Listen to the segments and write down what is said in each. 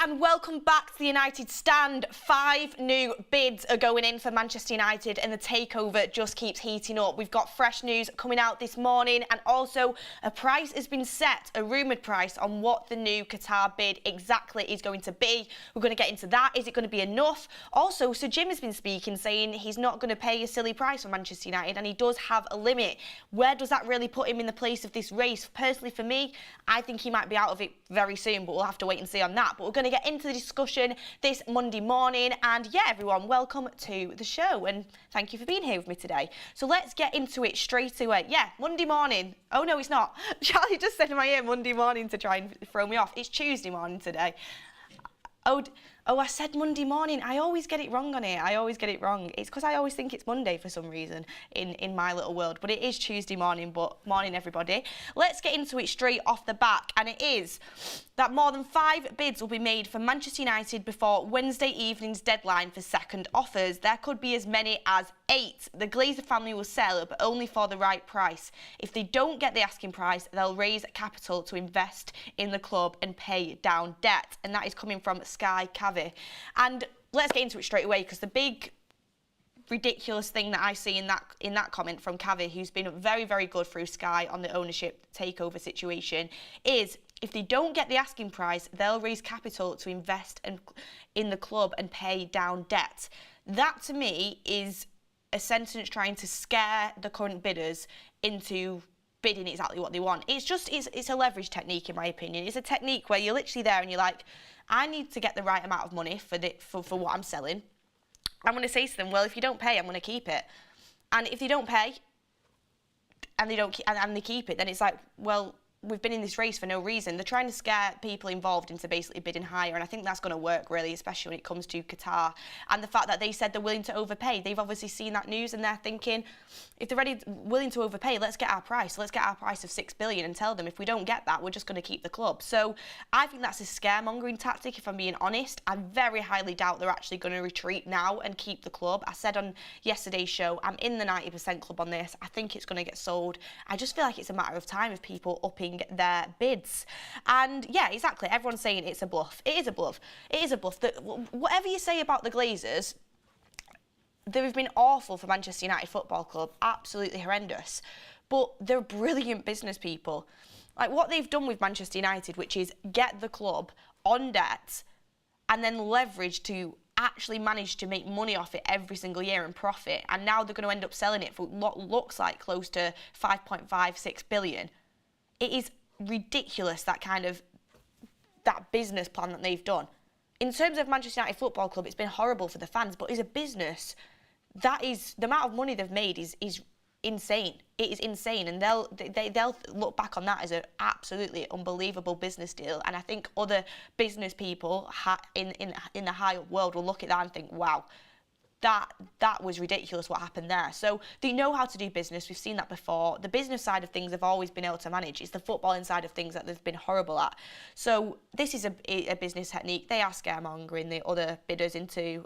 and welcome back to the United Stand. 5 new bids are going in for Manchester United and the takeover just keeps heating up. We've got fresh news coming out this morning and also a price has been set, a rumoured price on what the new Qatar bid exactly is going to be. We're going to get into that. Is it going to be enough? Also, Sir Jim has been speaking saying he's not going to pay a silly price for Manchester United and he does have a limit. Where does that really put him in the place of this race? Personally for me, I think he might be out of it very soon, but we'll have to wait and see on that. But we're going to get into the discussion this Monday morning. And yeah, everyone, welcome to the show. And thank you for being here with me today. So let's get into it straight away. Yeah, Monday morning. Oh, no, it's not. Charlie just said in my ear Monday morning to try and throw me off. It's Tuesday morning today. Oh, I said Monday morning. I always get it wrong on it. I always get it wrong. It's because I always think it's Monday for some reason in my little world. But it is Tuesday morning, but morning, everybody. Let's get into it straight off the back. And it is that more than 5 bids will be made for Manchester United before Wednesday evening's deadline for second offers. There could be as many as 8. The Glazer family will sell, but only for the right price. If they don't get the asking price, they'll raise capital to invest in the club and pay down debt. And that is coming from Sky Cavi. And let's get into it straight away because the big ridiculous thing that I see in that comment from Cavi, who's been very, very good through Sky on the ownership takeover situation, is if they don't get the asking price, they'll raise capital to invest in the club and pay down debt. That to me is a sentence trying to scare the current bidders into bidding exactly what they want. It's a leverage technique in my opinion. It's a technique where you're literally there and you're like, I need to get the right amount of money for what I'm selling. I'm going to say to them, well, if you don't pay, I'm going to keep it. And if they don't pay and they keep it, then it's like, well, we've been in this race for no reason. They're trying to scare people involved into basically bidding higher, and I think that's going to work really, especially when it comes to Qatar. And the fact that they said they're willing to overpay, they've obviously seen that news and they're thinking, if they're willing to overpay, let's get our price. Let's get our price of 6 billion and tell them if we don't get that, we're just going to keep the club. So I think that's a scaremongering tactic, if I'm being honest. I very highly doubt they're actually going to retreat now and keep the club. I said on yesterday's show, I'm in the 90% club on this. I think it's going to get sold. I just feel like it's a matter of time of people upping their bids. And yeah, exactly, everyone's saying it's a bluff. It is a bluff. It is a bluff. Whatever you say about the Glazers, they've been awful for Manchester United Football Club, absolutely horrendous, but they're brilliant business people. Like what they've done with Manchester United, which is get the club on debt and then leverage to actually manage to make money off it every single year and profit, and now they're going to end up selling it for what looks like close to 5.56 billion. It is ridiculous, that business plan that they've done. In terms of Manchester United Football Club, it's been horrible for the fans, but as a business, that is the amount of money they've made is insane. It is insane, and they'll look back on that as an absolutely unbelievable business deal. And I think other business people in the high world will look at that and think, wow, that was ridiculous what happened there. So they know how to do business. We've seen that before. The business side of things have always been able to manage. It's the footballing side of things that they've been horrible at. So this is a business technique. They are scaremongering the other bidders into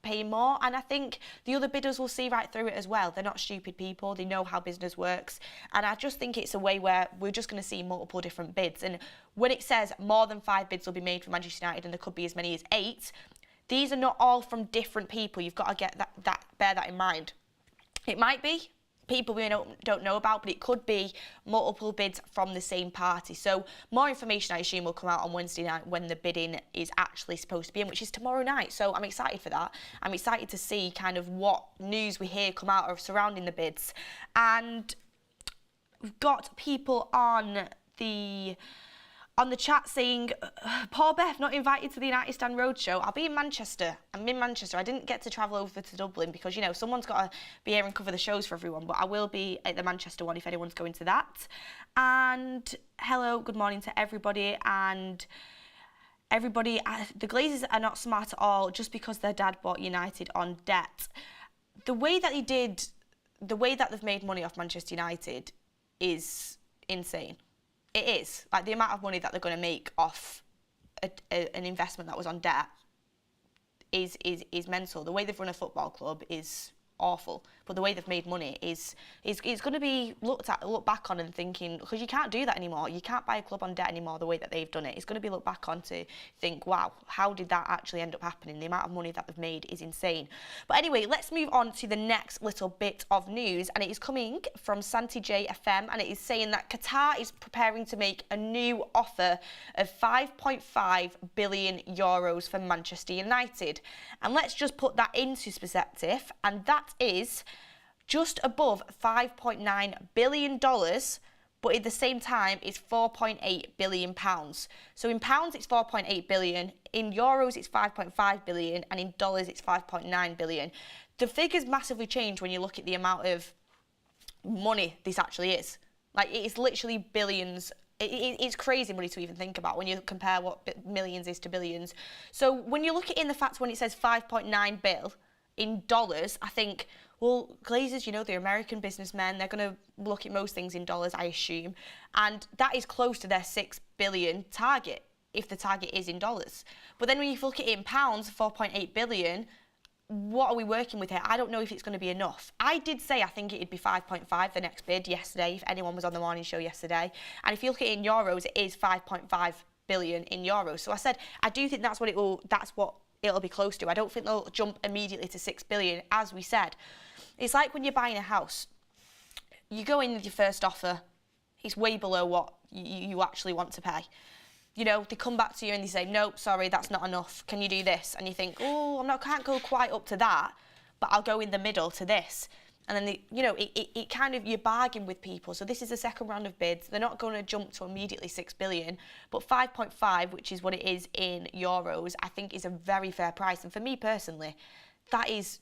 paying more, and I think the other bidders will see right through it as well. They're not stupid people. They know how business works, and I just think it's a way where we're just going to see multiple different bids. And when it says more than 5 bids will be made for Manchester United and there could be as many as 8, these are not all from different people. You've got to bear that in mind. It might be people we don't know about, but it could be multiple bids from the same party. So more information, I assume, will come out on Wednesday night when the bidding is actually supposed to be in, which is tomorrow night. So I'm excited for that. I'm excited to see kind of what news we hear come out of surrounding the bids. And we've got people on the chat saying, poor Beth, not invited to the United Stand Roadshow. I'll be in Manchester. I'm in Manchester. I didn't get to travel over to Dublin because, you know, someone's got to be here and cover the shows for everyone, but I will be at the Manchester one if anyone's going to that. And hello, good morning to everybody. And everybody, the Glazers are not smart at all just because their dad bought United on debt. The way that they've made money off Manchester United is insane. It is. Like, the amount of money that they're going to make off an investment that was on debt is mental. The way they've run a football club is awful. But the way they've made money is going to be looked back on and thinking, because you can't do that anymore. You can't buy a club on debt anymore the way that they've done it. It's going to be looked back on to think, wow, how did that actually end up happening? The amount of money that they've made is insane. But anyway, let's move on to the next little bit of news, and it is coming from Santi J FM, and it is saying that Qatar is preparing to make a new offer of 5.5 billion euros for Manchester United. And let's just put that into perspective, and that is just above $5.9 billion, but at the same time, it's £4.8 billion. So in pounds, it's 4.8 billion. In euros, it's 5.5 billion. And in dollars, it's 5.9 billion. The figures massively change when you look at the amount of money this actually is. Like, it is literally billions. It's crazy money to even think about when you compare what millions is to billions. So when you look at in the fact when it says 5.9 bill in dollars, I think, well, Glazers, you know, they're American businessmen. They're going to look at most things in dollars, I assume. And that is close to their 6 billion target, if the target is in dollars. But then when you look at it in pounds, 4.8 billion, what are we working with here? I don't know if it's going to be enough. I did say I think it'd be 5.5, the next bid, yesterday, if anyone was on the morning show yesterday. And if you look at it in euros, it is 5.5 billion in euros. So I said, I do think that's what it'll be close to. I don't think they'll jump immediately to 6 billion, as we said. It's like when you're buying a house. You go in with your first offer, it's way below what you actually want to pay. You know, they come back to you and they say, no, sorry, that's not enough. Can you do this? And you think, oh, can't go quite up to that, but I'll go in the middle to this. And then, it kind of, you bargain with people. So this is the second round of bids. They're not going to jump to immediately 6 billion, but 5.5, which is what it is in euros, I think is a very fair price. And for me personally, that is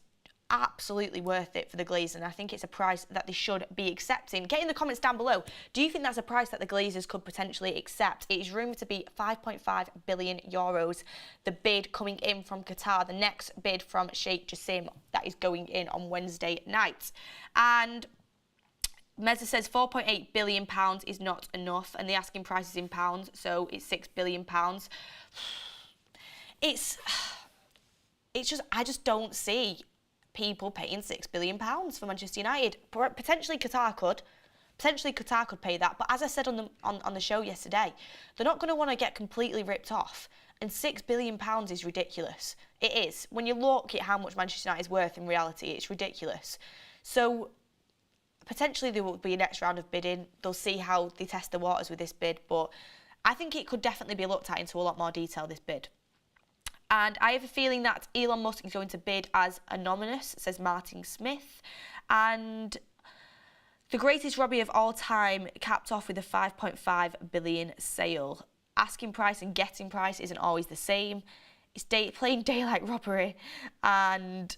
absolutely worth it for the Glazers, and I think it's a price that they should be accepting. Get in the comments down below. Do you think that's a price that the Glazers could potentially accept? It is rumoured to be 5.5 billion euros. The bid coming in from Qatar, the next bid from Sheikh Jassim, that is going in on Wednesday night. And Meza says 4.8 billion pounds is not enough, and the asking price is in pounds, so it's 6 billion pounds. I just don't see people paying £6 billion for Manchester United. Potentially Qatar could pay that, but as I said on the show yesterday, they're not going to want to get completely ripped off, and £6 billion is ridiculous. It is. When you look at how much Manchester United is worth in reality, it's ridiculous. So potentially there will be a next round of bidding. They'll see how they test the waters with this bid, but I think it could definitely be looked at into a lot more detail, this bid. And I have a feeling that Elon Musk is going to bid as anonymous, says Martin Smith. And the greatest robbery of all time capped off with a 5.5 billion sale. Asking price and getting price isn't always the same. It's plain daylight robbery. And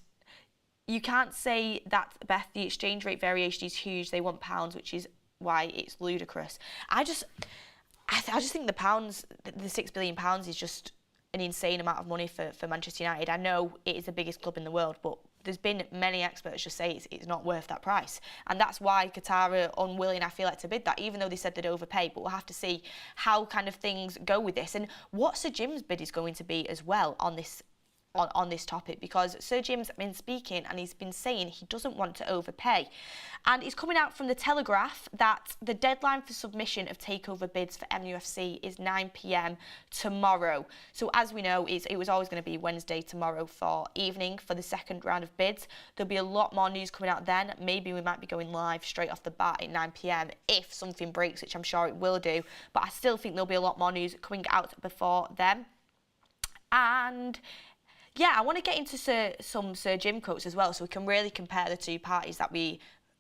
you can't say that, Beth, the exchange rate variation is huge. They want pounds, which is why it's ludicrous. I just think the £6 billion is just an insane amount of money for Manchester United. I know it is the biggest club in the world, but there's been many experts just say it's not worth that price. And that's why Qatar are unwilling, I feel like, to bid that, even though they said they'd overpay. But we'll have to see how kind of things go with this and what Sir Jim's bid is going to be as well on this topic, because Sir Jim's been speaking and he's been saying he doesn't want to overpay. And it's coming out from the Telegraph that the deadline for submission of takeover bids for MUFC is 9 p.m. tomorrow. So as we know, it was always going to be Wednesday tomorrow for evening for the second round of bids. There'll be a lot more news coming out then. Maybe we might be going live straight off the bat at 9 p.m. if something breaks, which I'm sure it will do. But I still think there'll be a lot more news coming out before then. And yeah, I want to get into some Sir Jim quotes as well, so we can really compare the two parties that we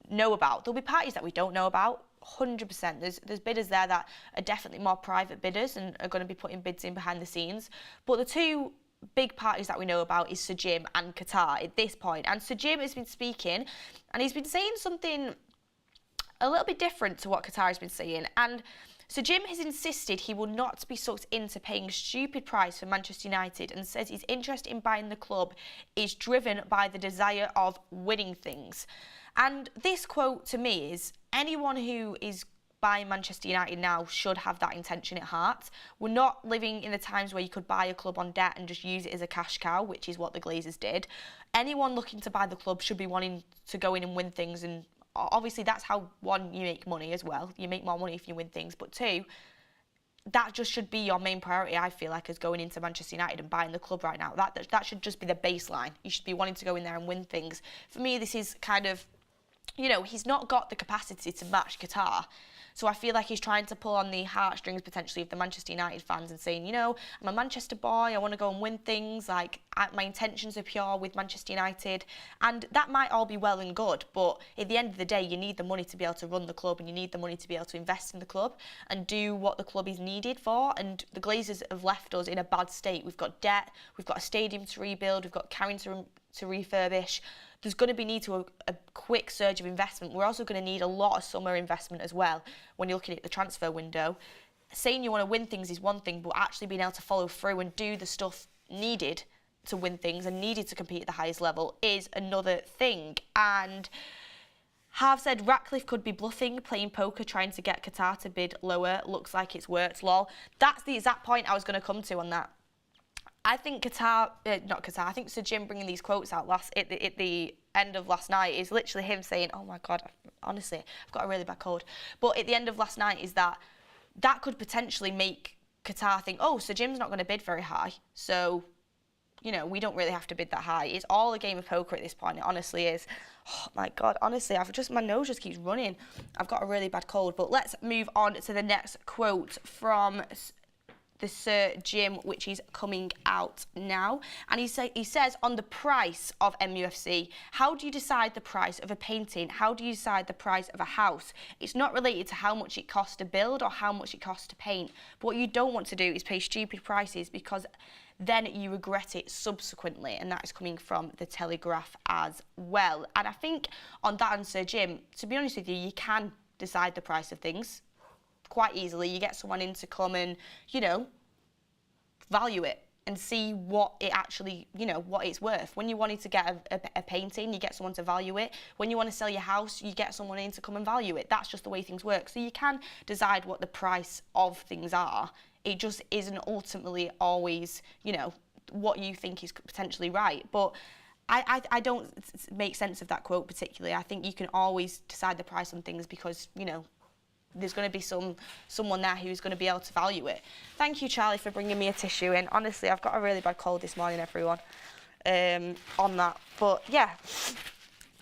know about. There'll be parties that we don't know about, 100%. There's bidders there that are definitely more private bidders and are going to be putting bids in behind the scenes. But the two big parties that we know about is Sir Jim and Qatar at this point. And Sir Jim has been speaking, and he's been saying something a little bit different to what Qatar has been saying. And Sir Jim has insisted he will not be sucked into paying a stupid price for Manchester United, and says his interest in buying the club is driven by the desire of winning things. And this quote to me is, anyone who is buying Manchester United now should have that intention at heart. We're not living in the times where you could buy a club on debt and just use it as a cash cow, which is what the Glazers did. Anyone looking to buy the club should be wanting to go in and win things, and obviously that's how, one, you make money as well. You make more money if you win things, but two, that just should be your main priority, I feel like, as going into Manchester United and buying the club right now. That should just be the baseline. You should be wanting to go in there and win things. For me, this is kind of, you know, he's not got the capacity to match Qatar. So I feel like he's trying to pull on the heartstrings potentially of the Manchester United fans and saying, you know, I'm a Manchester boy, I want to go and win things, like my intentions are pure with Manchester United, and that might all be well and good, but at the end of the day, you need the money to be able to run the club, and you need the money to be able to invest in the club and do what the club is needed for. And the Glazers have left us in a bad state. We've got debt, we've got a stadium to rebuild, we've got Karen to refurbish. There's going to be need to a quick surge of investment. We're also going to need a lot of summer investment as well when you're looking at the transfer window. Saying you want to win things is one thing, but actually being able to follow through and do the stuff needed to win things and needed to compete at the highest level is another thing. And Harv said Ratcliffe could be bluffing, playing poker, trying to get Qatar to bid lower. Looks like it's worked, lol. That's the exact point I was going to come to on that. I think I think Sir Jim bringing these quotes out at the end of last night is literally him saying, oh my God, honestly, I've got a really bad cold. But at the end of last night is that could potentially make Qatar think, oh, Sir Jim's not going to bid very high. So, you know, we don't really have to bid that high. It's all a game of poker at this point. It honestly is. Oh my God, honestly, my nose just keeps running. I've got a really bad cold. But let's move on to the next quote from the Sir Jim, which is coming out now. And he says on the price of MUFC, how do you decide the price of a painting? How do you decide the price of a house? It's not related to how much it costs to build or how much it costs to paint. But what you don't want to do is pay stupid prices, because then you regret it subsequently. And that is coming from the Telegraph as well. And I think on that and Sir Jim, to be honest with you, you can decide the price of things quite easily. You get someone in to come and, you know, value it and see what it actually, you know, what it's worth. When you wanted to get a painting, you get someone to value it. When you want to sell your house, you get someone in to come and value it. That's just the way things work. So you can decide what the price of things are. It just isn't ultimately always, you know, what you think is potentially right. But I don't make sense of that quote particularly. I think you can always decide the price on things because, you know, there's going to be someone there who's going to be able to value it. Thank you, Charlie, for bringing me a tissue in. Honestly, I've got a really bad cold this morning, everyone, on that. But, yeah.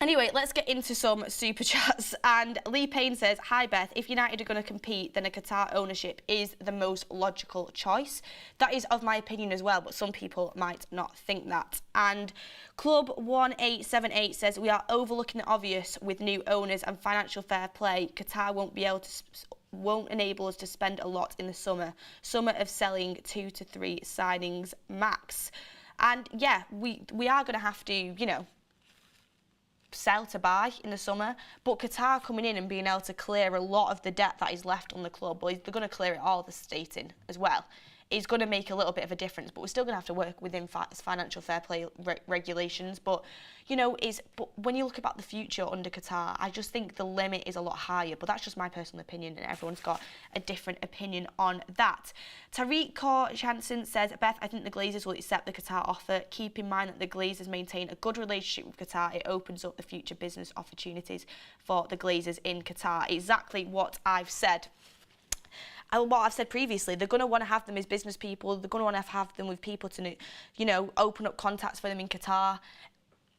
Anyway, let's get into some super chats. And Lee Payne says, hi Beth, if United are going to compete, then a Qatar ownership is the most logical choice. That is of my opinion as well, but some people might not think that. And Club 1878 says, we are overlooking the obvious with new owners and financial fair play. Qatar won't enable us to spend a lot in the summer of selling 2 to 3 signings max. And yeah, we are going to have to, you know, sell to buy in the summer, but Qatar coming in and being able to clear a lot of the debt that is left on the club, well, they're going to clear it all, the stating as well, is going to make a little bit of a difference. But we're still going to have to work within financial fair play regulations. But, you know, but when you look about the future under Qatar, I just think the limit is a lot higher. But that's just my personal opinion, and everyone's got a different opinion on that. Tariq Kaur Jansen says, Beth, I think the Glazers will accept the Qatar offer. Keep in mind that the Glazers maintain a good relationship with Qatar. It opens up the future business opportunities for the Glazers in Qatar. Exactly what I've said. What I've said previously, they're going to want to have them as business people. They're going to want to have them with people to, you know, open up contacts for them in Qatar.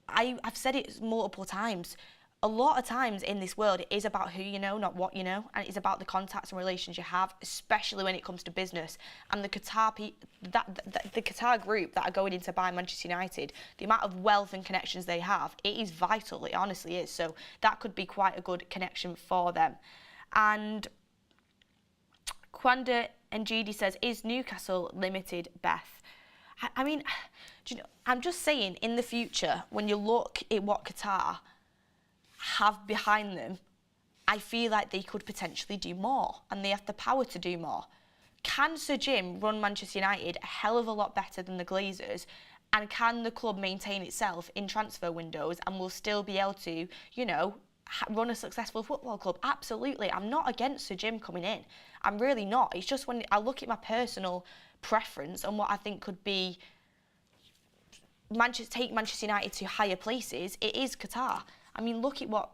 I've said it multiple times. A lot of times in this world, it is about who you know, not what you know, and it's about the contacts and relations you have, especially when it comes to business. And the Qatar the Qatar group that are going in to buy Manchester United, the amount of wealth and connections they have, it is vital. It honestly is. So that could be quite a good connection for them. And Kwanda Njidi says, is Newcastle limited, Beth? I mean, do you know, I'm just saying, in the future, when you look at what Qatar have behind them, I feel like they could potentially do more, and they have the power to do more. Can Sir Jim run Manchester United a hell of a lot better than the Glazers? And can the club maintain itself in transfer windows and will still be able to, you know, run a successful football club? Absolutely. I'm not against Sir Jim coming in. I'm really not. It's just when I look at my personal preference and what I think could be take Manchester United to higher places, it is Qatar. I mean, look at what,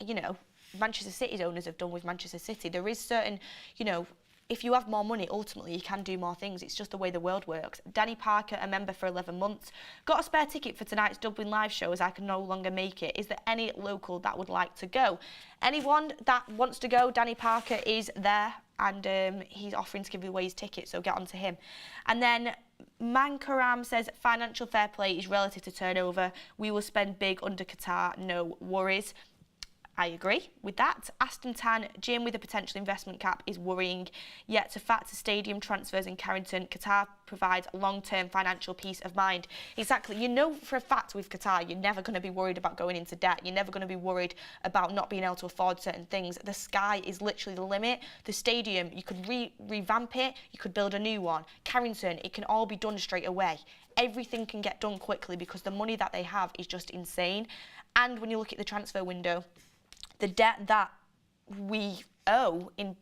you know, Manchester City's owners have done with Manchester City. There is certain, you know, if you have more money, ultimately, you can do more things. It's just the way the world works. Danny Parker, a member for 11 months. Got a spare ticket for tonight's Dublin live show as I can no longer make it. Is there any local that would like to go? Anyone that wants to go, Danny Parker is there and he's offering to give away his ticket, so get on to him. And then Mankaram says, financial fair play is relative to turnover. We will spend big under Qatar, no worries. I agree with that. Aston Tan, Jim with a potential investment cap is worrying. Yet to factor stadium transfers in Carrington, Qatar provides long-term financial peace of mind. Exactly. You know for a fact with Qatar, you're never going to be worried about going into debt. You're never going to be worried about not being able to afford certain things. The sky is literally the limit. The stadium, you could revamp it. You could build a new one. Carrington, it can all be done straight away. Everything can get done quickly because the money that they have is just insane. And when you look at the transfer window, the debt that we owe in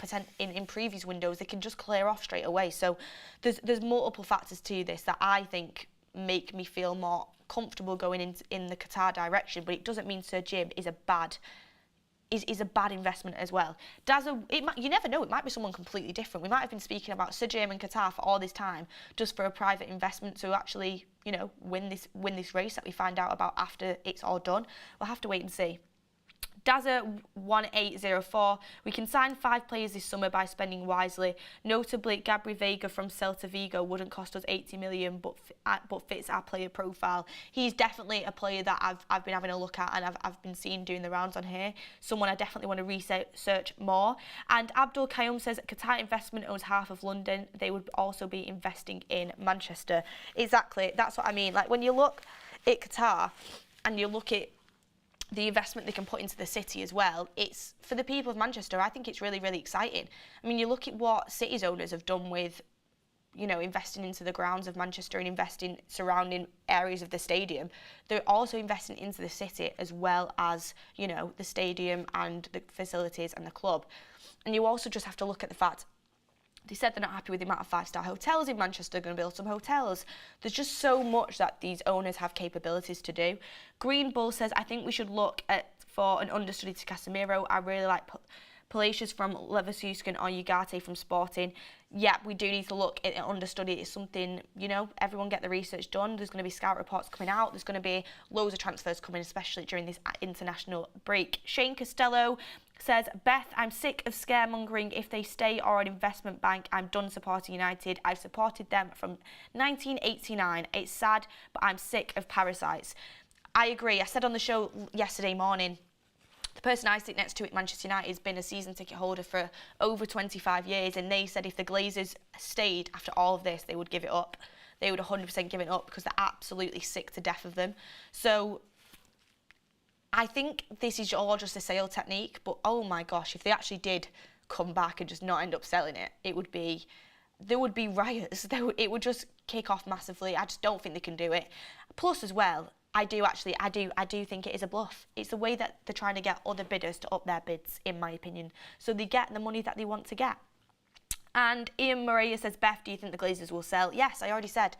previous windows, they can just clear off straight away. So there's multiple factors to this that I think make me feel more comfortable going in the Qatar direction. But it doesn't mean Sir Jim is a bad investment as well. You never know, it might be someone completely different. We might have been speaking about Sir Jim and Qatar for all this time just for a private investment to actually, you know, win this race that we find out about after it's all done. We'll have to wait and see. Daza1804, we can sign 5 players this summer by spending wisely. Notably, Gabri Veiga from Celta Vigo wouldn't cost us 80 million, but fits our player profile. He's definitely a player that I've been having a look at and I've been seeing doing the rounds on here. Someone I definitely want to research more. And Abdul Qayyum says Qatar investment owns half of London. They would also be investing in Manchester. Exactly, that's what I mean. Like when you look at Qatar and you look at the investment they can put into the city as well, it's for the people of Manchester. I think it's really, really exciting. I mean, you look at what City's owners have done with, you know, investing into the grounds of Manchester and investing surrounding areas of the stadium. They're also investing into the city as well as, you know, the stadium and the facilities and the club. And you also just have to look at the fact they said they're not happy with the amount of 5-star hotels in Manchester. They're going to build some hotels. There's just so much that these owners have capabilities to do. Green Bull says, I think we should look for an understudy to Casemiro. I really like Palacios from Leverkusen or Ugarte from Sporting. Yeah, we do need to look at an understudy. It's something, you know, everyone get the research done. There's going to be scout reports coming out. There's going to be loads of transfers coming, especially during this international break. Shane Costello says, Beth, I'm sick of scaremongering. If they stay or an investment bank, I'm done supporting United. I've supported them from 1989. It's sad, but I'm sick of parasites. I agree. I said on the show yesterday morning, the person I sit next to at Manchester United has been a season ticket holder for over 25 years, and they said if the Glazers stayed after all of this, they would give it up. They would 100% give it up because they're absolutely sick to death of them. So I think this is all just a sale technique, but oh my gosh, if they actually did come back and just not end up selling it, there would be riots. It would just kick off massively. I just don't think they can do it. Plus as well, I do think it is a bluff. It's the way that they're trying to get other bidders to up their bids, in my opinion, so they get the money that they want to get. And Ian Moreira says, Beth, do you think the Glazers will sell? Yes, I already said.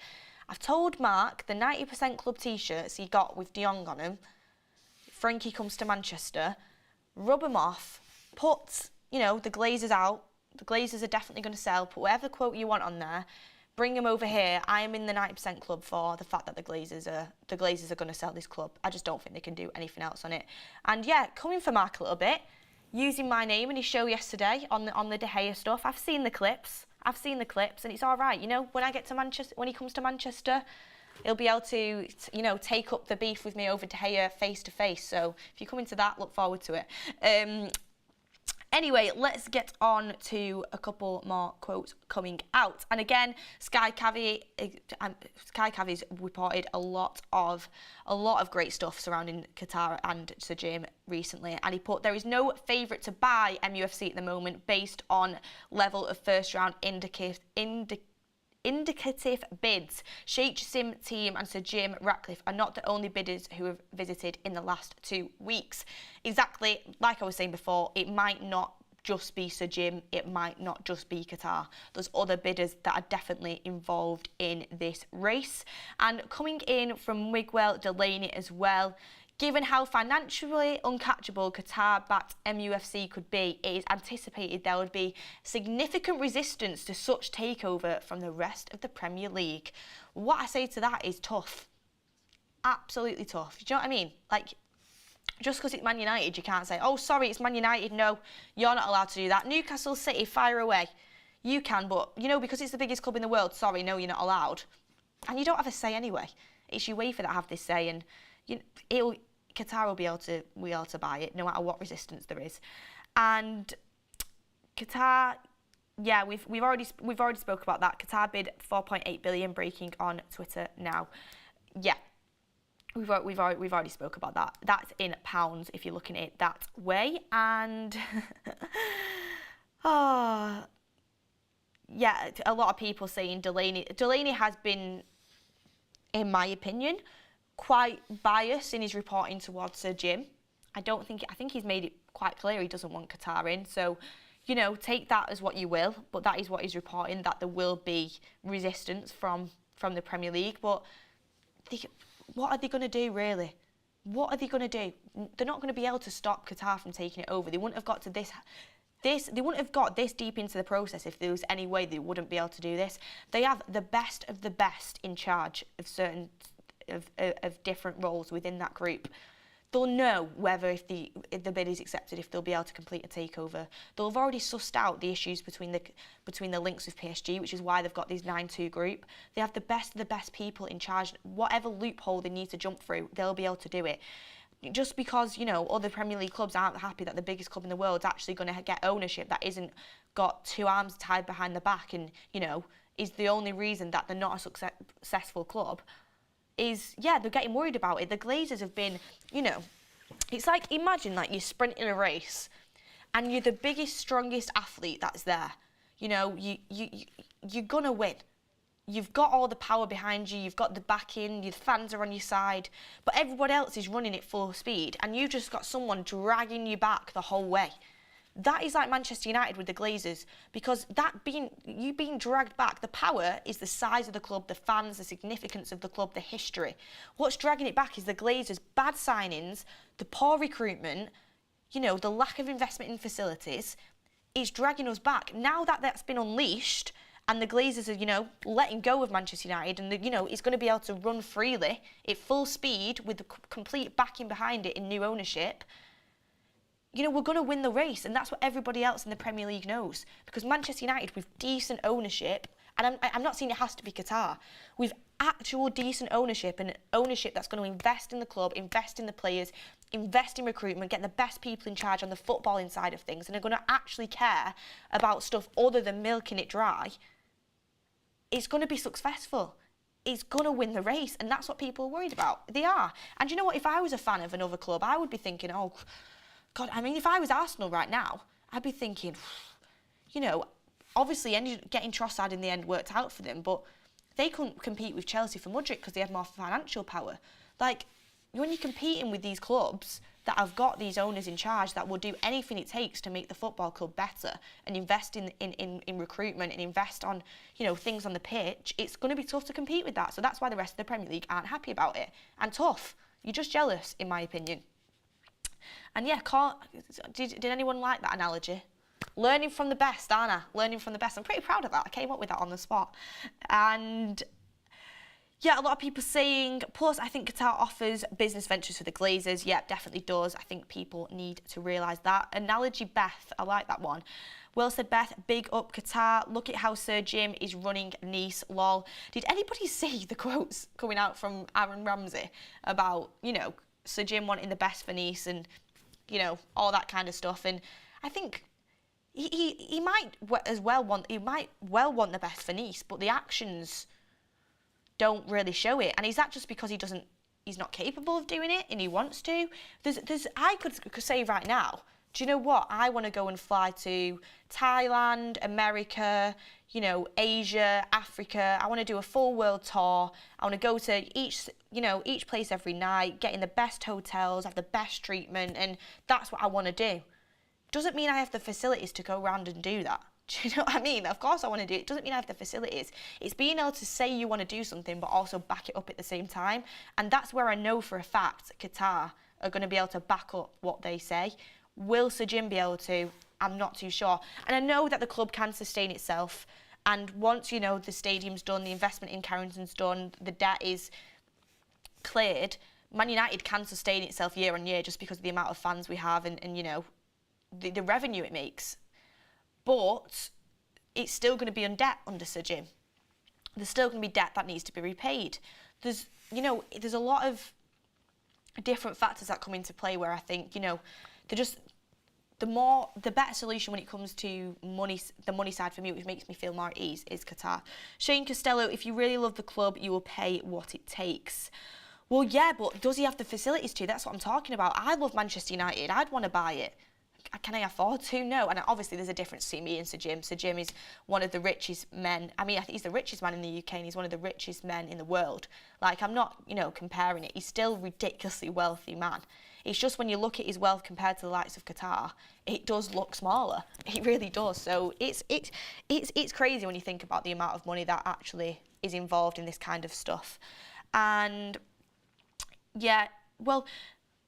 I've told Mark the 90% club t-shirts he got with De Jong on them, Frankie comes to Manchester, rub them off, put, you know, the Glazers out. The Glazers are definitely going to sell. Put whatever quote you want on there. Bring them over here. I am in the 90% club for the fact that the Glazers are going to sell this club. I just don't think they can do anything else on it. And yeah, coming for Mark a little bit, using my name in his show yesterday on the De Gea stuff. I've seen the clips, and it's all right. You know, when I get to Manchester, when he comes to Manchester, he'll be able to, you know, take up the beef with me over De Gea face to face. So if you come into that, look forward to it. Anyway, let's get on to a couple more quotes coming out. And again, Sky Cavi's reported a lot of great stuff surrounding Qatar and Sir Jim recently. And he put, there is no favourite to buy MUFC at the moment based on level of first round indicative bids. Sheikh Jassim team and Sir Jim Ratcliffe are not the only bidders who have visited in the last 2 weeks. Exactly, like I was saying before, it might not just be Sir Jim, it might not just be Qatar. There's other bidders that are definitely involved in this race. And coming in from Miguel Delaney as well, given how financially uncatchable Qatar-backed MUFC could be, it is anticipated there would be significant resistance to such takeover from the rest of the Premier League. What I say to that is tough. Absolutely tough. Do you know what I mean? Like, just because it's Man United, you can't say, oh, sorry, it's Man United. No, you're not allowed to do that. Newcastle City, fire away. You can, but, you know, because it's the biggest club in the world, sorry, no, you're not allowed. And you don't have a say anyway. It's UEFA that have this say, and Qatar will be able to buy it, no matter what resistance there is. And Qatar, yeah, we've already spoke about that. Qatar bid 4.8 billion, breaking on Twitter now. Yeah. We've already spoke about that. That's in pounds if you're looking at it that way. And yeah, a lot of people saying Delaney has been, in my opinion, quite biased in his reporting towards Sir Jim. I think he's made it quite clear he doesn't want Qatar in. So, you know, take that as what you will. But that is what he's reporting, that there will be resistance from the Premier League. But what are they going to do, really? What are they going to do? They're not going to be able to stop Qatar from taking it over. They wouldn't have got to this. They wouldn't have got this deep into the process if there was any way they wouldn't be able to do this. They have the best of the best in charge of certain of different roles within that group. They'll know whether if the bid is accepted, if they'll be able to complete a takeover. They'll have already sussed out the issues between the links with PSG, which is why they've got these 9-2 group. They have the best of the best people in charge. Whatever loophole they need to jump through, they'll be able to do it. Just because, you know, other Premier League clubs aren't happy that the biggest club in the world is actually going to get ownership that isn't got two arms tied behind the back and, you know, is the only reason that they're not a successful club. Is, yeah, they're getting worried about it. The Glazers have been, you know, it's like, imagine like you're sprinting a race and you're the biggest, strongest athlete that's there. You know, you're going to win. You've got all the power behind you, you've got the backing, your fans are on your side, but everyone else is running at full speed and you've just got someone dragging you back the whole way. That is like Manchester United with the Glazers, because you being dragged back, the power is the size of the club, the fans, the significance of the club, the history. What's dragging it back is the Glazers' bad signings, the poor recruitment, you know, the lack of investment in facilities is dragging us back. Now that that's been unleashed and the Glazers are, you know, letting go of Manchester United and, you know, it's going to be able to run freely at full speed with the complete backing behind it in new ownership, you know, we're going to win the race, and that's what everybody else in the Premier League knows. Because Manchester United, with decent ownership, and I'm not saying it has to be Qatar, with actual decent ownership, and ownership that's going to invest in the club, invest in the players, invest in recruitment, get the best people in charge on the footballing side of things, and are going to actually care about stuff other than milking it dry, it's going to be successful. It's going to win the race, and that's what people are worried about. They are. And you know what? If I was a fan of another club, I would be thinking, oh, God, I mean, if I was Arsenal right now, I'd be thinking, you know, obviously getting Trossard in the end worked out for them, but they couldn't compete with Chelsea for Mudryk because they had more financial power. Like, when you're competing with these clubs that have got these owners in charge that will do anything it takes to make the football club better and invest in recruitment and invest on, you know, things on the pitch, it's going to be tough to compete with that. So that's why the rest of the Premier League aren't happy about it. And tough. You're just jealous, in my opinion. And yeah, did anyone like that analogy? Learning from the best, aren't I? Learning from the best. I'm pretty proud of that. I came up with that on the spot. And yeah, a lot of people saying, plus I think Qatar offers business ventures for the Glazers. Yeah, definitely does. I think people need to realise that. Analogy Beth, I like that one. Well said, Beth. Big up Qatar. Look at how Sir Jim is running Nice. Lol. Did anybody see the quotes coming out from Aaron Ramsey about, you know, Sir Jim wanting the best for Nice and, you know, all that kind of stuff? And I think he might well want the best for Nice, but the actions don't really show it. And is that just because he's not capable of doing it and he wants to? I could say right now, do you know what? I want to go and fly to Thailand, America, you know, Asia, Africa. I want to do a full world tour. I want to go to each place every night, get in the best hotels, have the best treatment, and that's what I want to do. Doesn't mean I have the facilities to go around and do that. Do you know what I mean? Of course I want to do it. Doesn't mean I have the facilities. It's being able to say you want to do something, but also back it up at the same time. And that's where I know for a fact Qatar are going to be able to back up what they say. Will Sir Jim be able to? I'm not too sure. And I know that the club can sustain itself. And once, you know, the stadium's done, the investment in Carrington's done, the debt is cleared, Man United can sustain itself year on year just because of the amount of fans we have and you know, the revenue it makes. But it's still going to be on debt under Sir Jim. There's still going to be debt that needs to be repaid. There's a lot of different factors that come into play where I think, you know, the better solution when it comes to money, the money side for me, which makes me feel more at ease, is Qatar. Shane Costello, if you really love the club, you will pay what it takes. Well, yeah, but does he have the facilities to? That's what I'm talking about. I love Manchester United. I'd want to buy it. Can I afford to? No. And obviously there's a difference between me and Sir Jim. Sir Jim is one of the richest men. I mean, I think he's the richest man in the UK and he's one of the richest men in the world. Like, I'm not, you know, comparing it. He's still a ridiculously wealthy man. It's just when you look at his wealth compared to the likes of Qatar, it does look smaller. It really does. So it's crazy when you think about the amount of money that actually is involved in this kind of stuff. And yeah, well,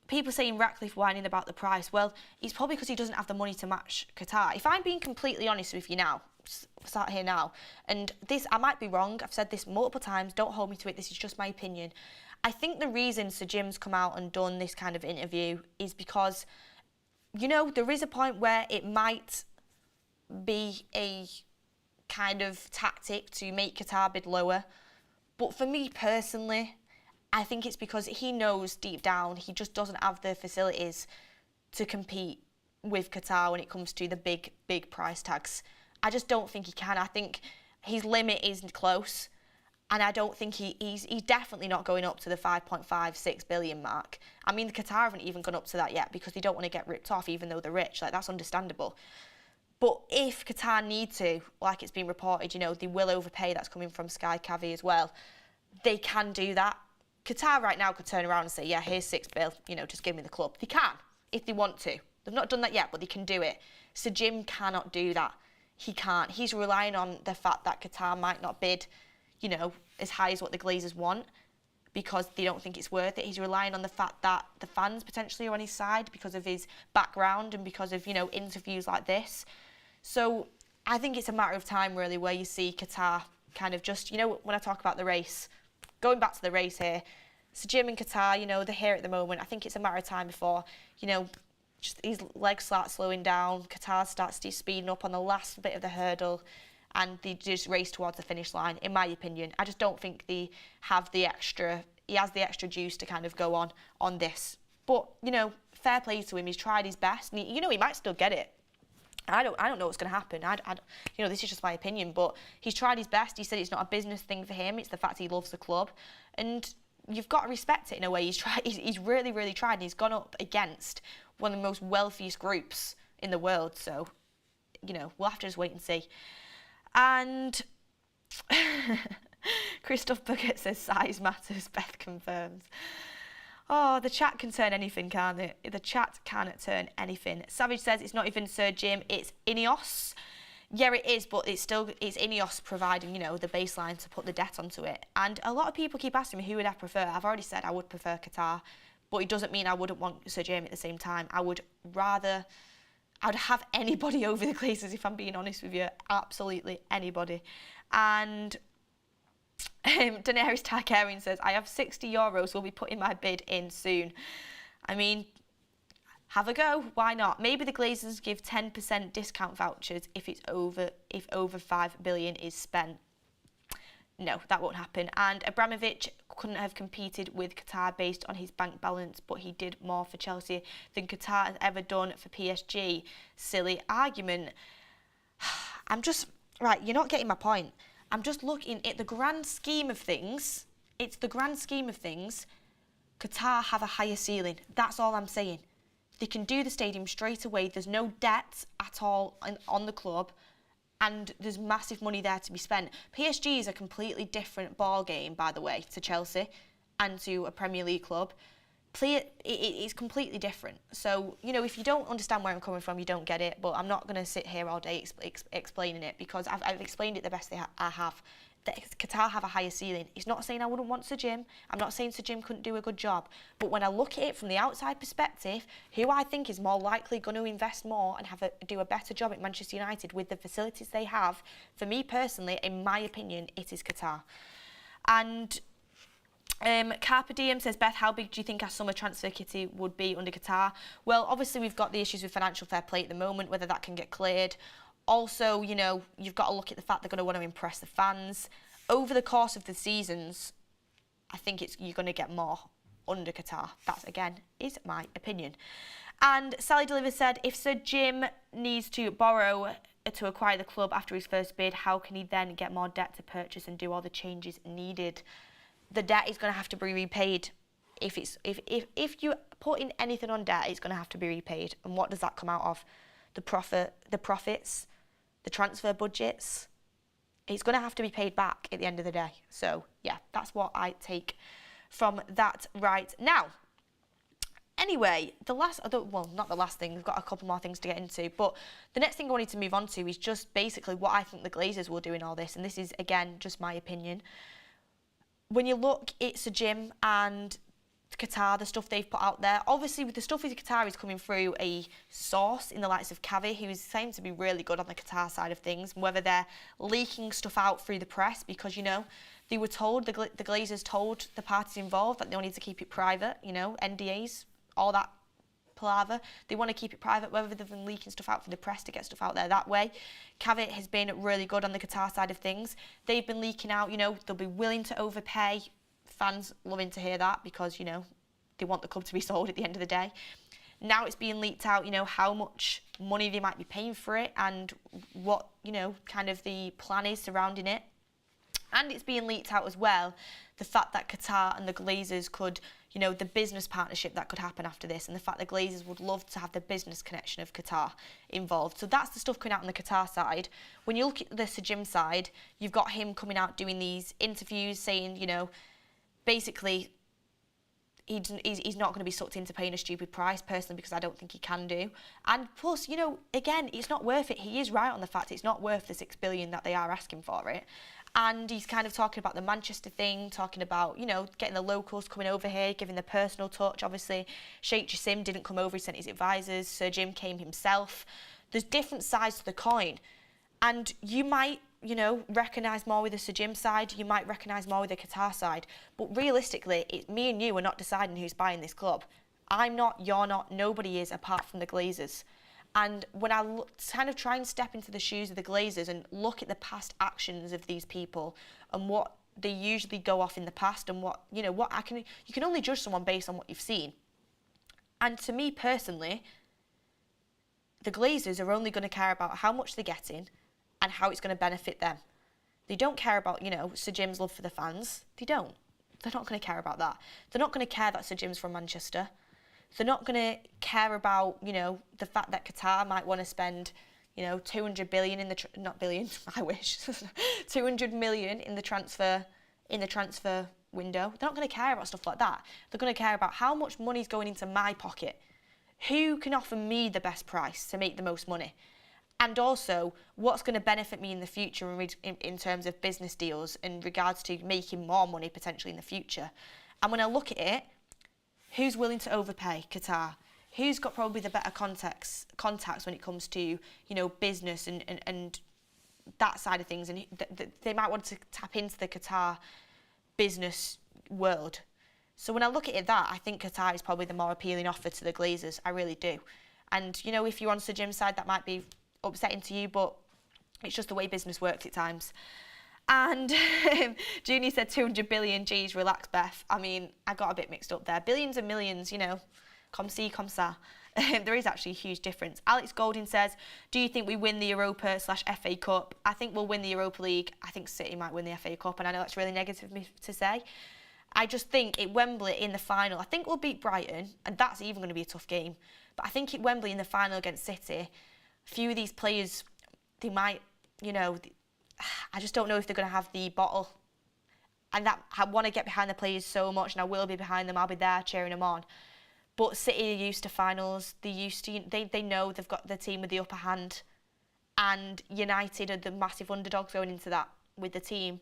people saying Ratcliffe whining about the price. Well, it's probably because he doesn't have the money to match Qatar. If I'm being completely honest with you now, start here now, and this, I might be wrong, I've said this multiple times, don't hold me to it, this is just my opinion. I think the reason Sir Jim's come out and done this kind of interview is because, you know, there is a point where it might be a kind of tactic to make Qatar bid lower. But for me personally, I think it's because he knows deep down he just doesn't have the facilities to compete with Qatar when it comes to the big price tags. I just don't think he can. I think his limit is close. And I don't think he's definitely not going up to the 5.56 billion mark. I mean, the Qatar haven't even gone up to that yet because they don't want to get ripped off, even though they're rich. Like, that's understandable. But if Qatar need to, like it's been reported, you know, they will overpay. That's coming from Sky Cavi as well. They can do that. Qatar right now could turn around and say, yeah, here's 6 bill, you know, just give me the club. They can, if they want to. They've not done that yet, but they can do it. Sir Jim cannot do that. He can't. He's relying on the fact that Qatar might not bid, you know, as high as what the Glazers want because they don't think it's worth it. He's relying on the fact that the fans potentially are on his side because of his background and because of, you know, interviews like this. So I think it's a matter of time, really, where you see Qatar kind of just, you know, when I talk about the race, going back to the race here, Sir Jim and Qatar, you know, they're here at the moment. I think it's a matter of time before, you know, just his legs start slowing down, Qatar starts speeding up on the last bit of the hurdle, and they just race towards the finish line, in my opinion. I just don't think he has the extra juice to kind of go on this. But, you know, fair play to him. He's tried his best. And he might still get it. I don't know what's going to happen. You know, this is just my opinion. But he's tried his best. He said it's not a business thing for him. It's the fact he loves the club. And you've got to respect it in a way. He's really, really tried. And he's gone up against one of the most wealthiest groups in the world. So, you know, we'll have to just wait and see. And Christoph Bucket says size matters, Beth confirms. Oh, the chat can turn anything, can't it? The chat can turn anything. Savage says it's not even Sir Jim, it's Ineos. Yeah, it is, but it's Ineos providing, you know, the baseline to put the debt onto it. And a lot of people keep asking me who would I prefer. I've already said I would prefer Qatar, but it doesn't mean I wouldn't want Sir Jim at the same time. I'd have anybody over the Glazers, if I'm being honest with you. Absolutely anybody. And Daenerys Targaryen says, I have €60. Will be putting my bid in soon. I mean, have a go. Why not? Maybe the Glazers give 10% discount vouchers if over 5 billion is spent. No, that won't happen. And Abramovich couldn't have competed with Qatar based on his bank balance, but he did more for Chelsea than Qatar has ever done for PSG. Silly argument. Right, you're not getting my point. I'm just looking at the grand scheme of things. It's the grand scheme of things. Qatar have a higher ceiling. That's all I'm saying. They can do the stadium straight away. There's no debt at all on the club, and there's massive money there to be spent. PSG is a completely different ball game, by the way, to Chelsea and to a Premier League club. It's completely different. So, you know, if you don't understand where I'm coming from, you don't get it. But I'm not going to sit here all day explaining it, because I've explained it the best I have. That Qatar have a higher ceiling. It's not saying I wouldn't want Sir Jim. I'm not saying Sir Jim couldn't do a good job. But when I look at it from the outside perspective, who I think is more likely going to invest more and do a better job at Manchester United with the facilities they have, for me personally, in my opinion, it is Qatar. And Carpe Diem says, Beth, how big do you think our summer transfer kitty would be under Qatar? Well, obviously we've got the issues with financial fair play at the moment, whether that can get cleared. Also, you know, you've got to look at the fact they're going to want to impress the fans. Over the course of the seasons, I think you're going to get more under Qatar. That, again, is my opinion. And Sally Deliver said, if Sir Jim needs to borrow to acquire the club after his first bid, how can he then get more debt to purchase and do all the changes needed? The debt is going to have to be repaid. If you put in anything on debt, it's going to have to be repaid. And what does that come out of? The profits, the transfer budgets. It's going to have to be paid back at the end of the day. So, yeah, that's what I take from that right now. Anyway, not the last thing, we've got a couple more things to get into, but the next thing I wanted to move on to is just basically what I think the Glazers will do in all this, and this is, again, just my opinion. When you look at Sir Jim and Qatar, the stuff they've put out there, obviously with the stuff with Qatar is coming through a source in the likes of Kavi, who seems to be really good on the Qatar side of things, whether they're leaking stuff out through the press, because, you know, they were told, the Glazers told the parties involved that they wanted to keep it private, you know, NDAs, all that palaver. They want to keep it private, whether they've been leaking stuff out for the press to get stuff out there that way. Kavi has been really good on the Qatar side of things. They've been leaking out, you know, they'll be willing to overpay. Fans loving to hear that, because, you know, they want the club to be sold at the end of the day. Now it's being leaked out, you know, how much money they might be paying for it and what, you know, kind of the plan is surrounding it. And it's being leaked out as well, the fact that Qatar and the Glazers could, you know, the business partnership that could happen after this, and the fact the Glazers would love to have the business connection of Qatar involved. So that's the stuff coming out on the Qatar side. When you look at the Sir Jim side, you've got him coming out doing these interviews saying, you know, basically, he's not going to be sucked into paying a stupid price, personally, because I don't think he can do. And plus, you know, again, it's not worth it. He is right on the fact it's not worth the $6 billion that they are asking for it. And he's kind of talking about the Manchester thing, talking about, you know, getting the locals coming over here, giving the personal touch. Obviously, Sheikh Jassim didn't come over, he sent his advisors. Sir Jim came himself. There's different sides to the coin. And you might, you know, recognise more with the Sir Jim side, you might recognise more with the Qatar side. But realistically, me and you are not deciding who's buying this club. I'm not, you're not, nobody is apart from the Glazers. And when I kind of try and step into the shoes of the Glazers and look at the past actions of these people and what they usually go off in the past and what, you know, you can only judge someone based on what you've seen. And to me personally, the Glazers are only going to care about how much they're getting and how it's going to benefit them. They don't care about, you know, Sir Jim's love for the fans. They don't. They're not going to care about that. They're not going to care that Sir Jim's from Manchester. They're not going to care about, you know, the fact that Qatar might want to spend, you know, 200 billion in the not billion, I wish, 200 million in the transfer window. They're not going to care about stuff like that. They're going to care about how much money's going into my pocket. Who can offer me the best price to make the most money? And also, what's going to benefit me in the future in terms of business deals in regards to making more money potentially in the future. And when I look at it, who's willing to overpay? Qatar. Who's got probably the better contacts when it comes to, you know, business and that side of things? And they might want to tap into the Qatar business world. So when I look at it I think Qatar is probably the more appealing offer to the Glazers. I really do. And, you know, if you're on Sir Jim's side, that might be upsetting to you, but it's just the way business works at times. And Junie said 200 billion, geez, relax, Beth. I mean, I got a bit mixed up there. Billions and millions, you know, comme ci, comme ça. There is actually a huge difference. Alex Golding says, do you think we win the Europa/FA Cup? I think we'll win the Europa League. I think City might win the FA Cup, and I know that's really negative of me to say. I just think at Wembley in the final, I think we'll beat Brighton, and that's even going to be a tough game. But I think at Wembley in the final against City, a few of these players, they might, I just don't know if they're going to have the bottle. And that I want to get behind the players so much, and I will be behind them. I'll be there cheering them on. But City are used to finals. They know they've got the team with the upper hand. And United are the massive underdogs going into that with the team.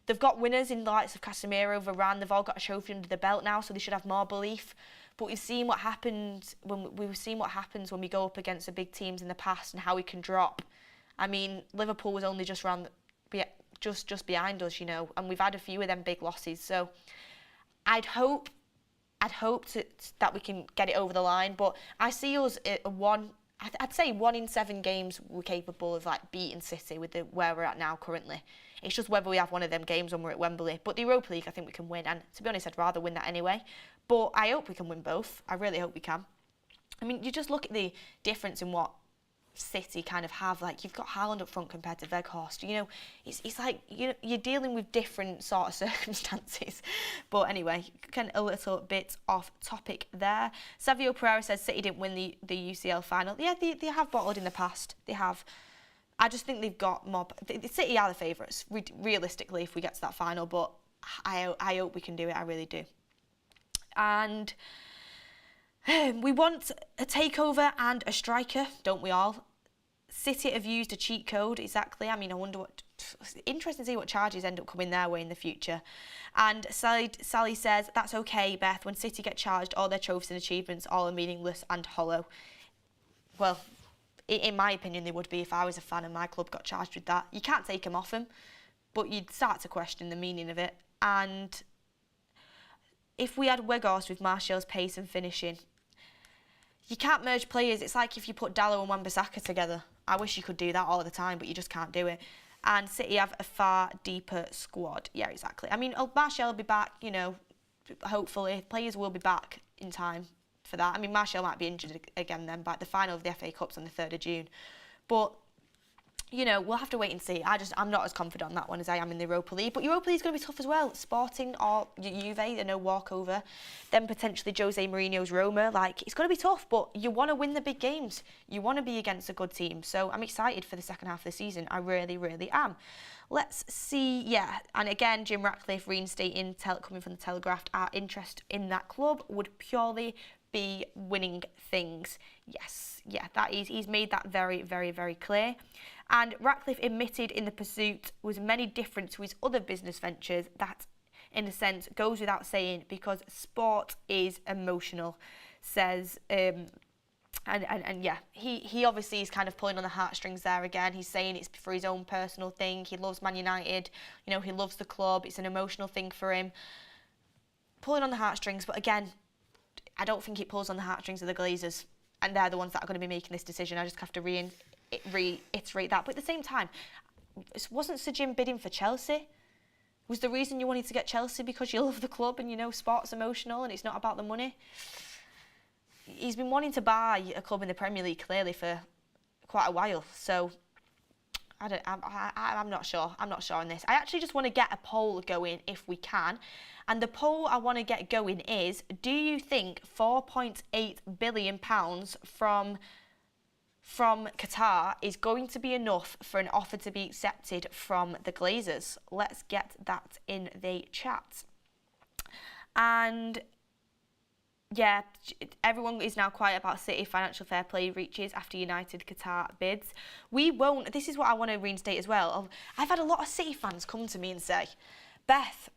They've got winners in the likes of Casemiro, Varane. They've all got a trophy under the belt now, so they should have more belief. But we've seen what happens when we go up against the big teams in the past and how we can drop. I mean, Liverpool was only just behind us, and we've had a few of them big losses. So I'd hope that we can get it over the line. But I see us at I'd say 1 in 7 games we're capable of beating City with where we're at now currently. It's just whether we have one of them games when we're at Wembley. But the Europa League, I think we can win. And to be honest, I'd rather win that anyway. But I hope we can win both. I really hope we can. I mean, you just look at the difference in what City kind of have. You've got Haaland up front compared to Weghorst. It's like you're dealing with different sort of circumstances. But anyway, kind of a little bit off topic there. Savio Pereira says City didn't win the UCL final. Yeah, they have bottled in the past. They have. I just think they've got more. The City are the favourites, realistically, if we get to that final. But I hope we can do it. I really do. And we want a takeover and a striker, don't we all? City have used a cheat code, exactly. I mean, I wonder what... Interesting to see what charges end up coming their way in the future. And Sally says, that's okay, Beth. When City get charged, all their trophies and achievements all are meaningless and hollow. Well, in my opinion, they would be if I was a fan and my club got charged with that. You can't take them off them, but you'd start to question the meaning of it. And if we had Weghorst with Martial's pace and finishing, you can't merge players. It's like if you put Dalot and Wan-Bissaka together. I wish you could do that all the time, but you just can't do it. And City have a far deeper squad. Yeah, exactly. I mean, Martial will be back, hopefully. Players will be back in time for that. I mean, Martial might be injured again then, but the final of the FA Cup's on the 3rd of June. But, we'll have to wait and see. I'm not as confident on that one as I am in the Europa League. But Europa League's going to be tough as well. Sporting or Juve, no walkover. Then potentially Jose Mourinho's Roma. It's going to be tough, but you want to win the big games. You want to be against a good team. So I'm excited for the second half of the season. I really, really am. Let's see, yeah. And again, Jim Ratcliffe reinstating, coming from the Telegraph, our interest in that club would purely be winning things. Yes, yeah, that is. He's made that very, very, very clear. And Ratcliffe admitted in the pursuit was many different to his other business ventures. That, in a sense, goes without saying because sport is emotional, says... And yeah, he obviously is kind of pulling on the heartstrings there again. He's saying it's for his own personal thing. He loves Man United. He loves the club. It's an emotional thing for him. Pulling on the heartstrings, but again, I don't think it pulls on the heartstrings of the Glazers. And they're the ones that are going to be making this decision. I just have to reiterate that. But at the same time, wasn't Sir Jim bidding for Chelsea? Was the reason you wanted to get Chelsea because you love the club and sport's emotional and it's not about the money? He's been wanting to buy a club in the Premier League clearly for quite a while. So I'm not sure. I'm not sure on this. I actually just want to get a poll going if we can. And the poll I want to get going is, do you think £4.8 billion from Qatar is going to be enough for an offer to be accepted from the Glazers? Let's get that in the chat. And yeah, everyone is now quiet about City financial fair play reaches after United Qatar bids. We won't. This is what I want to reinstate as well. I've had a lot of City fans come to me and say, Beth,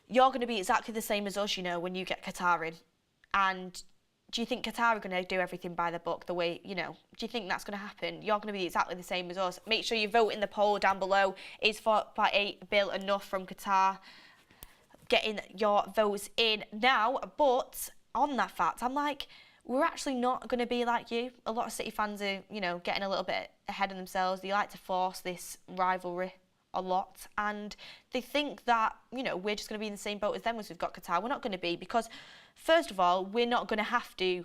you're going to be exactly the same as us, when you get Qatar in. And do you think Qatar are going to do everything by the book the way, do you think that's going to happen? You're going to be exactly the same as us. Make sure you vote in the poll down below. Is £4.8 billion enough from Qatar? Getting your votes in now. But on that fact, I'm like, we're actually not going to be like you. A lot of City fans are, getting a little bit ahead of themselves. They like to force this rivalry a lot. And they think that, we're just going to be in the same boat as them as we've got Qatar. We're not going to be because, first of all, we're not going to have to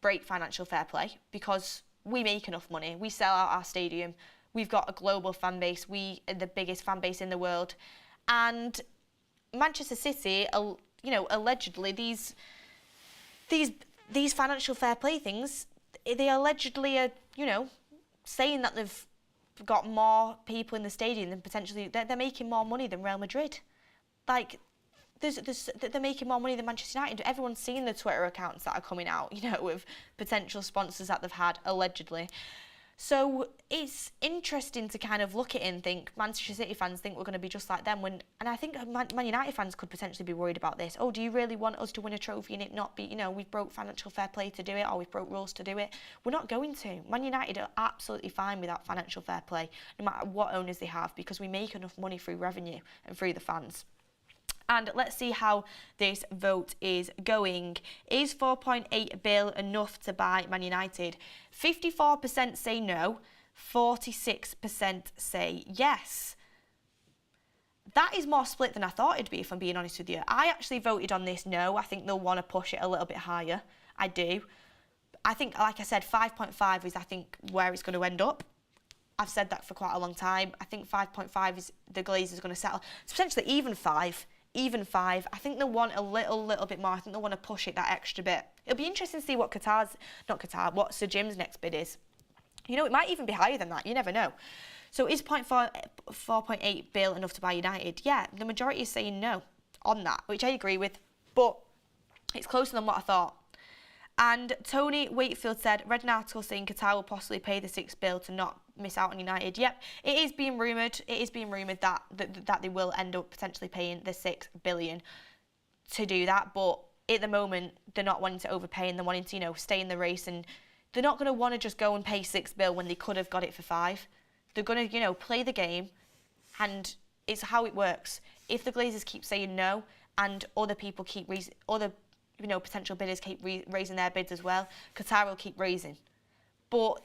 break financial fair play because we make enough money. We sell out our stadium. We've got a global fan base. We are the biggest fan base in the world. And Manchester City, allegedly, these these financial fair play things, they allegedly are, saying that they've got more people in the stadium than potentially, they're making more money than Real Madrid. Like, they're making more money than Manchester United. Everyone's seen the Twitter accounts that are coming out, with potential sponsors that they've had, allegedly. So it's interesting to kind of look at it and think Manchester City fans think we're going to be just like them. And I think Man United fans could potentially be worried about this. Oh, do you really want us to win a trophy and it not be, we've broke financial fair play to do it, or we've broke rules to do it? We're not going to. Man United are absolutely fine without financial fair play, no matter what owners they have, because we make enough money through revenue and through the fans. And let's see how this vote is going. Is 4.8 bill enough to buy Man United? 54% say no, 46% say yes. That is more split than I thought it'd be, if I'm being honest with you. I actually voted on this no. I think they'll want to push it a little bit higher. I do. I think, like I said, 5.5 is, I think, where it's going to end up. I've said that for quite a long time. I think 5.5 is the Glazers going to settle. It's potentially even 5. I think they'll want a little bit more. I think they'll want to push it that extra bit. It'll be interesting to see what what Sir Jim's next bid is. It might even be higher than that. You never know. So is 4.8 bill enough to buy United? Yeah, the majority is saying no on that, which I agree with, but it's closer than what I thought. And Tony Wakefield said, read an article saying Qatar will possibly pay the 6 bill to not miss out on United. Yep, it is being rumoured. That they will end up potentially paying the 6 billion to do that. But at the moment, they're not wanting to overpay and they're wanting to, stay in the race. And they're not going to want to just go and pay 6 bill when they could have got it for 5. They're going to, play the game, and it's how it works. If the Glazers keep saying no, and other people keep potential bidders keep raising their bids as well, Qatar will keep raising. But,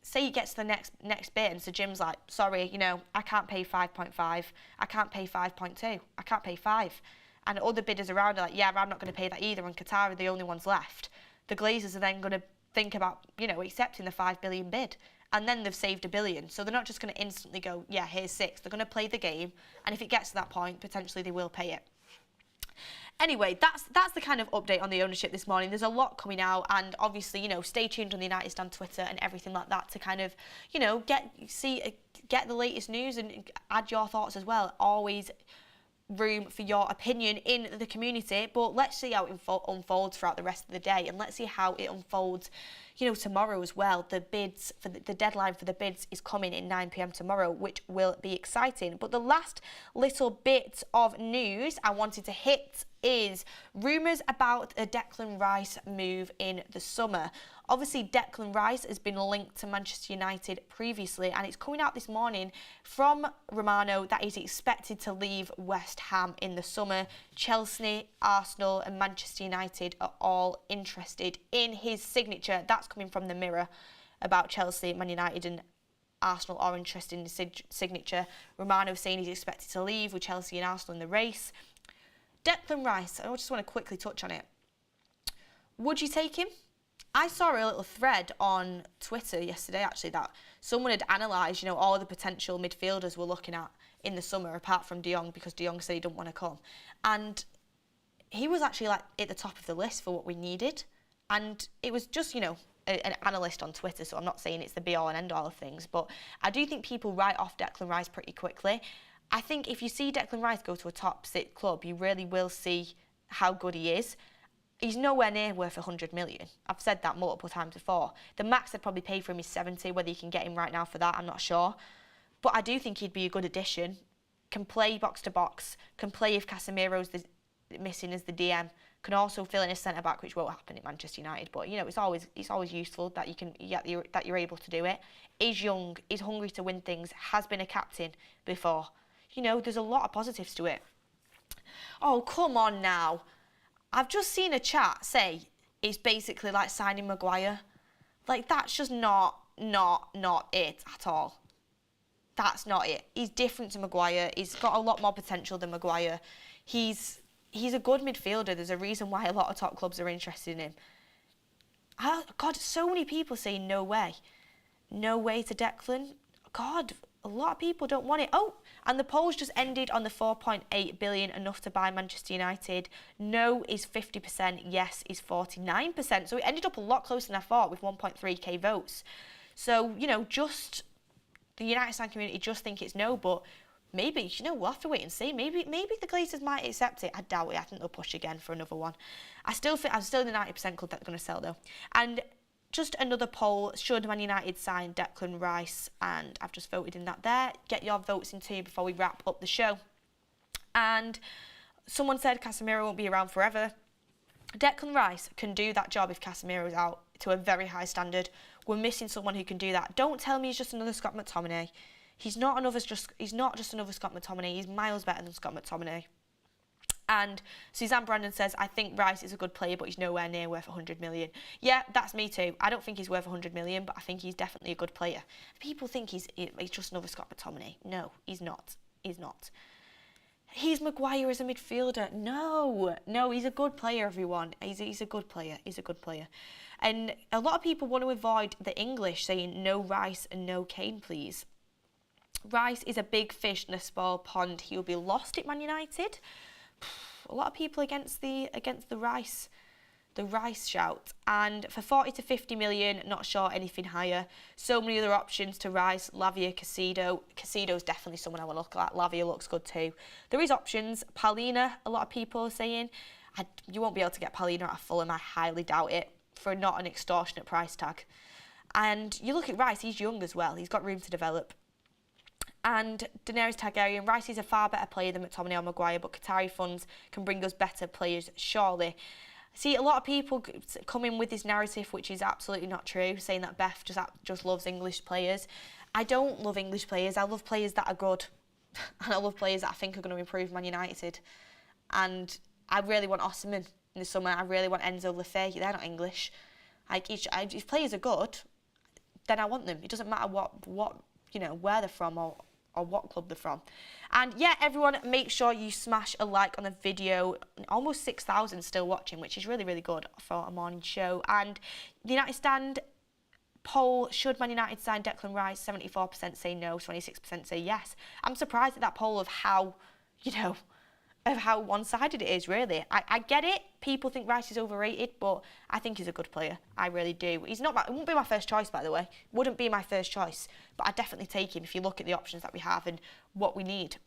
say it gets to the next bit and Sir Jim's like, sorry, I can't pay 5.5, I can't pay 5.2, I can't pay 5. And other bidders around are like, yeah, I'm not going to pay that either, and Qatar are the only ones left. The Glazers are then going to think about, accepting the 5 billion bid. And then they've saved $1 billion. So they're not just going to instantly go, yeah, here's 6. They're going to play the game. And if it gets to that point, potentially they will pay it. Anyway, that's the kind of update on the ownership this morning. There's a lot coming out, and obviously, stay tuned on the United Stand Twitter and everything like that to kind of, get the latest news and add your thoughts as well. Always room for your opinion in the community, but let's see how it unfolds throughout the rest of the day, and let's see how it unfolds tomorrow as well. The bids for the deadline for the bids is coming in 9 p.m. tomorrow, which will be exciting. But the last little bit of news I wanted to hit is rumours about a Declan Rice move in the summer. Obviously, Declan Rice has been linked to Manchester United previously, and it's coming out this morning from Romano that he's expected to leave West Ham in the summer. Chelsea, Arsenal and Manchester United are all interested in his signature. That's coming from the Mirror about Chelsea, Man United and Arsenal are interested in his signature. Romano saying he's expected to leave with Chelsea and Arsenal in the race. Declan Rice, I just want to quickly touch on it. Would you take him? I saw a little thread on Twitter yesterday, actually, that someone had analysed, all the potential midfielders we're looking at in the summer, apart from De Jong, because De Jong said he didn't want to come. And he was actually at the top of the list for what we needed. And it was just, an analyst on Twitter, so I'm not saying it's the be-all and end-all of things, but I do think people write off Declan Rice pretty quickly. I think if you see Declan Rice go to a top 6 club, you really will see how good he is. He's nowhere near worth 100 million. I've said that multiple times before. The max they'd probably pay for him is 70. Whether you can get him right now for that, I'm not sure. But I do think he'd be a good addition. Can play box to box. Can play if Casemiro's missing as the DM. Can also fill in as centre back, which won't happen at Manchester United. But it's always useful that that you're able to do it. Is young. Is hungry to win things. Has been a captain before. There's a lot of positives to it. Oh, come on now. I've just seen a chat say it's basically like signing Maguire. Like, that's just not it at all. That's not it. He's different to Maguire. He's got a lot more potential than Maguire. He's a good midfielder. There's a reason why a lot of top clubs are interested in him. God, so many people say no way. No way to Declan. God, a lot of people don't want it. Oh, and the polls just ended on the 4.8 billion, enough to buy Manchester United. No is 50%, yes is 49%. So it ended up a lot closer than I thought, with 1.3k votes. So, you know, just the United stand community just think it's no, but maybe, you know, we'll have to wait and see. Maybe the Glazers might accept it. I doubt it. I think they'll push again for another one. I'm still in the 90% club that they're going to sell, though. And just another poll, should Man United sign Declan Rice? And I've just voted in that there. Get your votes in too before we wrap up the show. And someone said Casemiro won't be around forever. Declan Rice can do that job if Casemiro's out to a very high standard. We're missing someone who can do that. Don't tell me he's just another Scott McTominay. He's not just another Scott McTominay. He's miles better than Scott McTominay. And Suzanne Brandon says, I think Rice is a good player, but he's nowhere near worth 100 million. Yeah, that's me too. I don't think he's worth 100 million, but I think he's definitely a good player. People think he's just another Scott McTominay. No, he's not. He's not. He's Maguire as a midfielder. No, he's a good player, everyone. He's a good player. He's a good player. And a lot of people want to avoid the English, saying no Rice and no Kane, please. Rice is a big fish in a small pond. He will be lost at Man United. A lot of people against the Rice shout. And for 40 to 50 million, not sure anything higher. So many other options to Rice, Lavia, Caicedo. Caicedo's definitely someone I want to look at. Lavia looks good too. There is options. Paulina, a lot of people are saying. You won't be able to get Paulina at Fulham. I highly doubt it, for not an extortionate price tag. And you look at Rice, he's young as well. He's got room to develop. And Daenerys Targaryen, Rice is a far better player than McTominay or Maguire, but Qatari funds can bring us better players, surely. See, a lot of people come in with this narrative, which is absolutely not true, saying that Beth just loves English players. I don't love English players. I love players that are good. And I love players that I think are going to improve Man United. And I really want Osimhen in the summer. I really want Enzo Lefebvre. They're not English. If players are good, then I want them. It doesn't matter what you know, where they're from or what club they're from. And yeah, everyone, make sure you smash a like on the video. Almost 6,000 still watching, which is really, really good for a morning show. And the United stand poll, should Man United sign Declan Rice? 74% say no, 26% say yes. I'm surprised at that poll of how, you know, of how one-sided it is, really. I get it. People think Rice is overrated, but I think he's a good player. I really do. It wouldn't be my first choice, by the way. Wouldn't be my first choice, but I'd definitely take him if you look at the options that we have and what we need.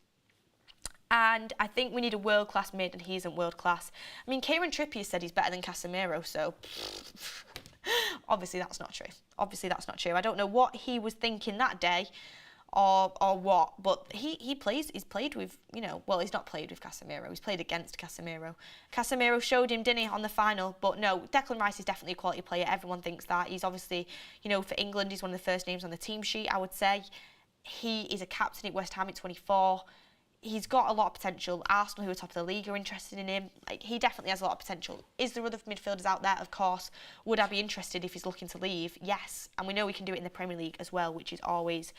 And I think we need a world-class mid, and he isn't world-class. I mean, Kieran Trippier said he's better than Casemiro, so obviously that's not true. Obviously that's not true. I don't know what he was thinking that day, or what, but he's played with, you know, well, he's not played with Casemiro, he's played against Casemiro. Casemiro showed him, didn't he, on the final, but no, Declan Rice is definitely a quality player. Everyone thinks that. He's obviously, you know, for England, he's one of the first names on the team sheet, I would say. He is a captain at West Ham at 24. He's got a lot of potential. Arsenal, who are top of the league, are interested in him. Like, he definitely has a lot of potential. Is there other midfielders out there? Of course. Would I be interested if he's looking to leave? Yes. And we know we can do it in the Premier League as well, which is always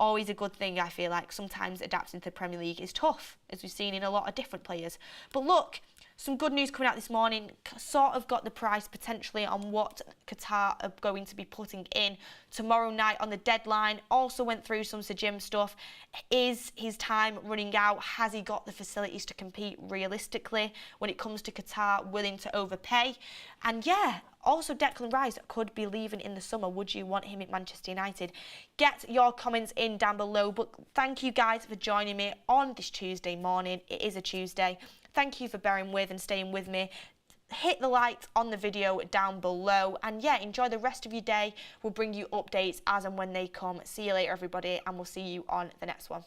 a good thing. I feel like sometimes adapting to the Premier League is tough, as we've seen in a lot of different players. But look, some good news coming out this morning. Sort of got the price potentially on what Qatar are going to be putting in tomorrow night on the deadline. Also went through some Sir Jim stuff. Is his time running out? Has he got the facilities to compete realistically when it comes to Qatar, willing to overpay? And yeah, also Declan Rice could be leaving in the summer. Would you want him at Manchester United? Get your comments in down below. But thank you guys for joining me on this Tuesday morning. It is a Tuesday. Thank you for bearing with and staying with me. Hit the like on the video down below. And yeah, enjoy the rest of your day. We'll bring you updates as and when they come. See you later, everybody, and we'll see you on the next one.